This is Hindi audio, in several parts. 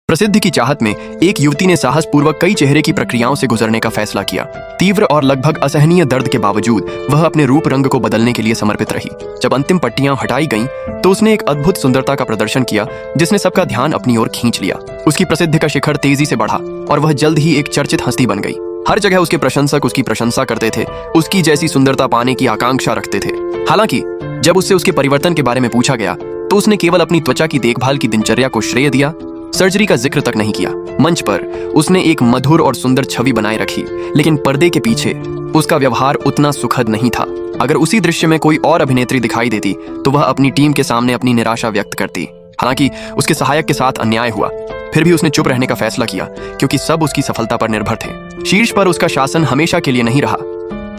प्रसिद्धि की चाहत में एक युवती ने साहसपूर्वक कई चेहरे की प्रक्रियाओं से गुजरने का फैसला किया। तीव्र और लगभग असहनीय दर्द के बावजूद वह अपने रूप रंग को बदलने के लिए समर्पित रही। जब अंतिम पट्टियां हटाई गईं, तो उसने एक अद्भुत सुंदरता का प्रदर्शन किया जिसने सबका ध्यान अपनी ओर खींच लिया। उसकी प्रसिद्धि का शिखर तेजी से बढ़ा और वह जल्द ही एक चर्चित हस्ती बन गई। हर जगह उसके प्रशंसक उसकी प्रशंसा करते थे, उसकी जैसी सुंदरता पाने की आकांक्षा रखते थे। हालांकि जब उससे उसके परिवर्तन के बारे में पूछा गया तो उसने केवल अपनी त्वचा की देखभाल की दिनचर्या को श्रेय दिया, सर्जरी का जिक्र तक नहीं किया। मंच पर उसने एक मधुर और सुंदर छवि बनाए रखी, लेकिन पर्दे के पीछे उसका व्यवहार उतना सुखद नहीं था। अगर उसी दृश्य में कोई और अभिनेत्री दिखाई देती तो वह अपनी टीम के सामने अपनी निराशा व्यक्त करती। हालांकि उसके सहायक के साथ अन्याय हुआ, फिर भी उसने चुप रहने का फैसला किया क्योंकि सब उसकी सफलता पर निर्भर थे। शीर्ष पर उसका शासन हमेशा के लिए नहीं रहा।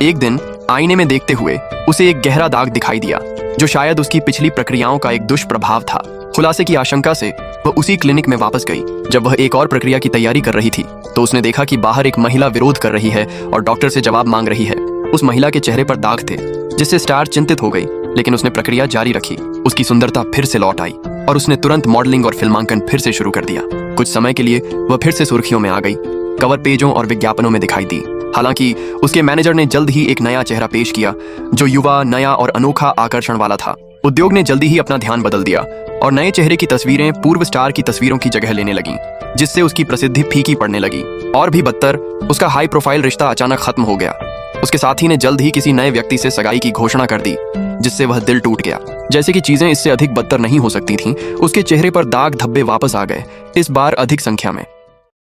एक दिन आईने में देखते हुए उसे एक गहरा दाग दिखाई दिया जो शायद उसकी पिछली प्रक्रियाओं का एक दुष्प्रभाव था। खुलासे की आशंका से वह उसी क्लिनिक में वापस गई। जब वह एक और प्रक्रिया की तैयारी कर रही थी तो उसने देखा कि बाहर एक महिला विरोध कर रही है और डॉक्टर से जवाब मांग रही है। उस महिला के चेहरे पर दाग थे जिससे स्टार चिंतित हो गई, लेकिन उसने प्रक्रिया जारी रखी। उसकी सुंदरता फिर से लौट आई और उसने तुरंत मॉडलिंग और फिल्मांकन फिर से शुरू कर दिया। कुछ समय के लिए वह फिर से सुर्खियों में आ गई, कवर पेजों और विज्ञापनों में दिखाई दी। हालांकि उसके मैनेजर ने जल्द ही एक नया चेहरा पेश किया जो युवा, नया और अनोखा आकर्षण वाला था। उद्योग ने जल्दी ही अपना ध्यान बदल दिया और नए चेहरे की तस्वीरें पूर्व स्टार की तस्वीरों की जगह लेने लगीं, जिससे उसकी प्रसिद्धि फीकी पड़ने लगी। और भी बदतर, उसका हाई प्रोफाइल रिश्ता अचानक खत्म हो गया। उसके साथी ने जल्द ही किसी नए व्यक्ति से सगाई की घोषणा कर दी, जिससे वह दिल टूट गया। जैसे कि चीजें इससे अधिक बदतर नहीं हो सकती थीं, उसके चेहरे पर दाग धब्बे वापस आ गए, इस बार अधिक संख्या में।